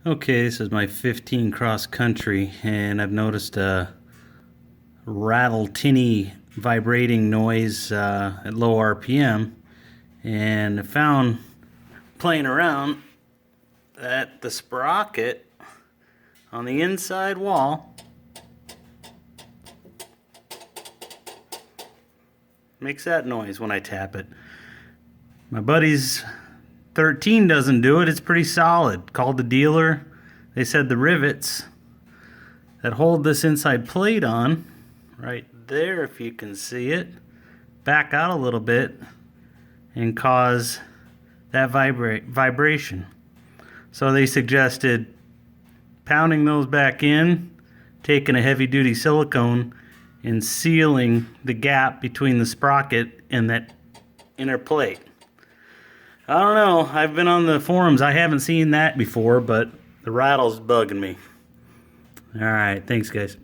Okay, this is my 15 cross country, and I've noticed a rattle tinny vibrating noise at low RPM, and I found playing around that the sprocket on the inside wall makes that noise when I tap it. My buddy's 13 doesn't do it. It's pretty solid. Called the dealer. They said the rivets that hold this inside plate on, right there if you can see it, back out a little bit and cause that vibration. So they suggested pounding those back in, taking a heavy duty silicone and sealing the gap between the sprocket and that inner plate. I don't know. I've been on the forums. I haven't seen that before, but the rattle's bugging me. All right. Thanks, guys.